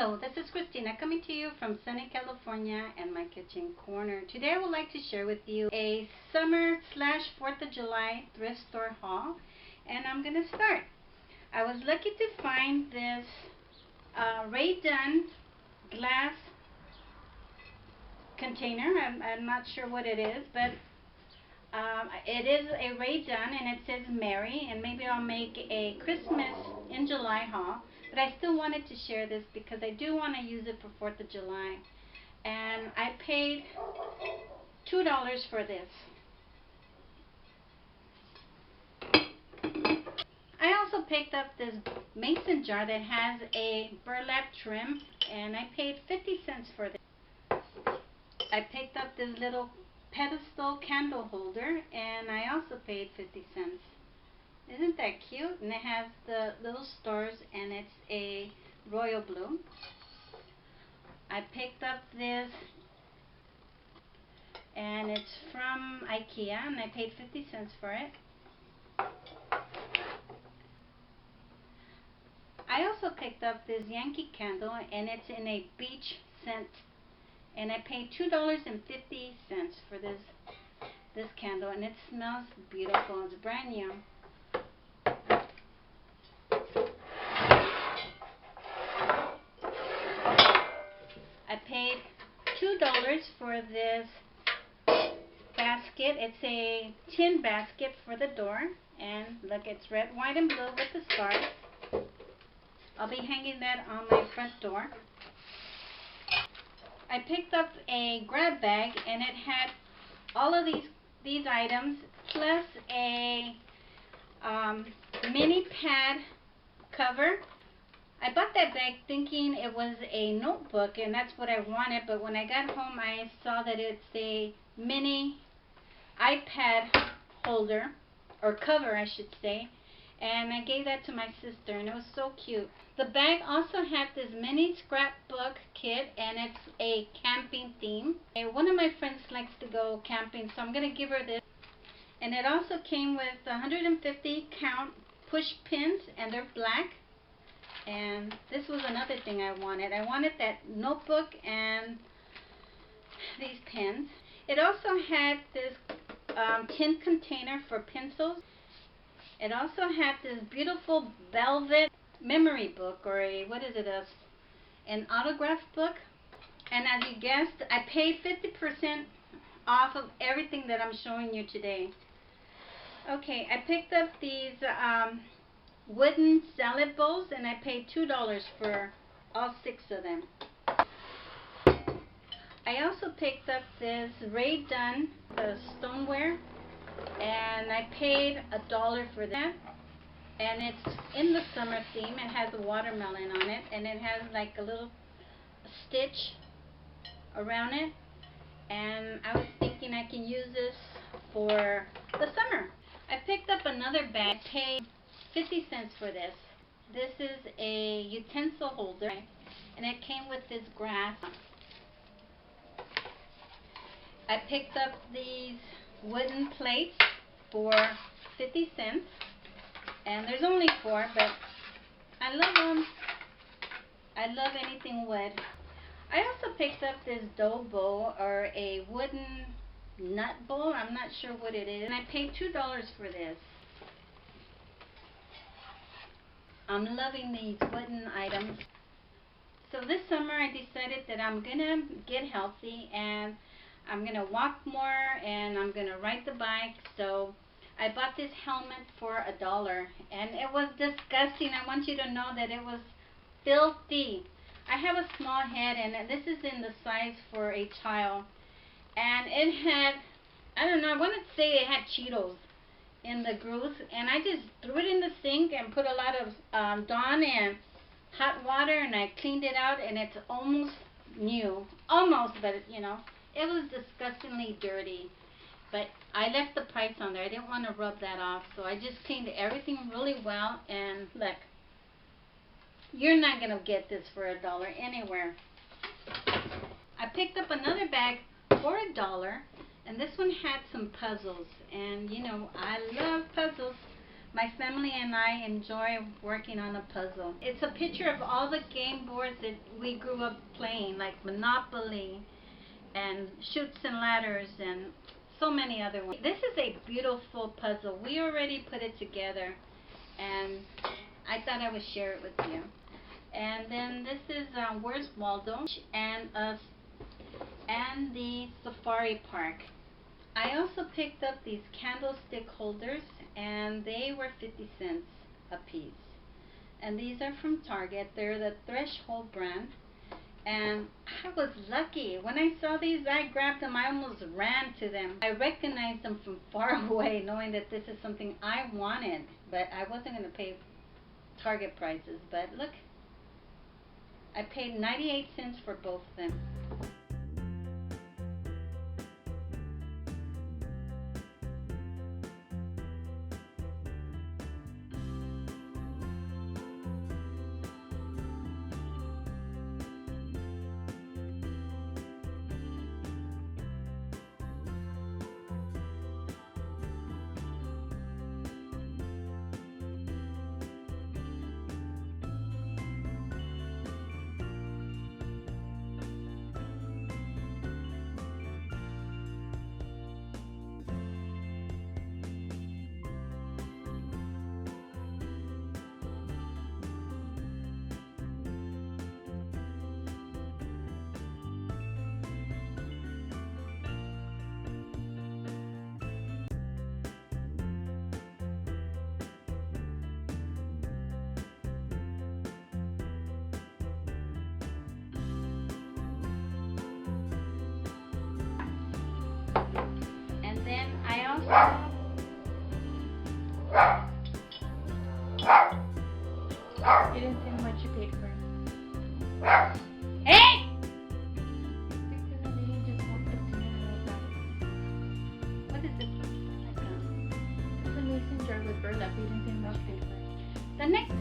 Hello, this is Christina coming to you from sunny California and my kitchen corner. Today I would like to share with you a summer / 4th of July thrift store haul, and I'm going to start. I was lucky to find this Ray Dunn glass container. I'm not sure what it is, but it is a Ray Dunn and it says Merry, and maybe I'll make a Christmas in July haul. But I still wanted to share this because I do want to use it for 4th of July. And I paid $2 for this. I also picked up this mason jar that has a burlap trim, and I paid 50 cents for this. I picked up this little pedestal candle holder, and I also paid 50 cents. Isn't that cute? And it has the little stars, and it's a royal blue. I picked up this, and it's from IKEA, and I paid 50 cents for it. I also picked up this Yankee Candle, and it's in a beach scent, and I paid $2.50 for this candle, and it smells beautiful. It's brand new. I paid $2 for this basket. It's a tin basket for the door, and look, it's red, white, and blue with the stars. I'll be hanging that on my front door. I picked up a grab bag, and it had all of these items plus a mini pad cover. I bought that bag thinking it was a notebook, and that's what I wanted, but when I got home I saw that it's a mini iPad holder, or cover I should say, and I gave that to my sister, and it was so cute. The bag also had this mini scrapbook kit, and it's a camping theme. And one of my friends likes to go camping, so I'm going to give her this. And it also came with 150 count push pins, and they're black. And this was another thing I wanted. I wanted that notebook and these pins. It also had this tin container for pencils. It also had this beautiful velvet memory book, or an autograph book. And as you guessed, I paid 50% off of everything that I'm showing you today. Okay, I picked up these wooden salad bowls, and I paid $2 for all 6 of them. I also picked up this Ray Dunn stoneware, and I paid $1 for that. And it's in the summer theme. It has a watermelon on it, and it has like a little stitch around it, and I was thinking I can use this for the summer. I picked up another bag. I paid 50 cents for this. This is a utensil holder, and it came with this grass. I picked up these wooden plates for 50 cents, and there's only 4, but I love them. I love anything wood. I also picked up this dough bowl, or a wooden nut bowl. I'm not sure what it is, and I paid $2 for this. I'm loving these wooden items. So this summer I decided that I'm gonna get healthy, and I'm gonna walk more, and I'm gonna ride the bike. So I bought this helmet for $1, and it was disgusting. I want you to know that it was filthy. I have a small head, and this is in the size for a child, and it had, I don't know, I want to say it had Cheetos in the grooves, and I just threw it in the sink and put a lot of Dawn and hot water, and I cleaned it out, and it's almost new. Almost, but you know, it was disgustingly dirty. But I left the price on there. I didn't want to rub that off, so I just cleaned everything really well, and look. You're not going to get this for $1 anywhere. I picked up another bag for $1, and this one had some puzzles. And you know, I love puzzles. My family and I enjoy working on a puzzle. It's a picture of all the game boards that we grew up playing, like Monopoly and Chutes and Ladders and so many other ones. This is a beautiful puzzle. We already put it together, and I thought I would share it with you. And then this is Where's Waldo and us and the Safari Park. I also picked up these candlestick holders, and they were 50 cents a piece. And these are from Target. They're the Threshold brand. And I was lucky. When I saw these, I grabbed them. I almost ran to them. I recognized them from far away, knowing that this is something I wanted. But I wasn't going to pay Target prices. But look, I paid 98 cents for both of them. Then I also You didn't say how much you paid for it. Hey! Because the lady just walked up to me and I was like, What is this? it's a mason jar with burlap. You didn't say how much you paid for it. The next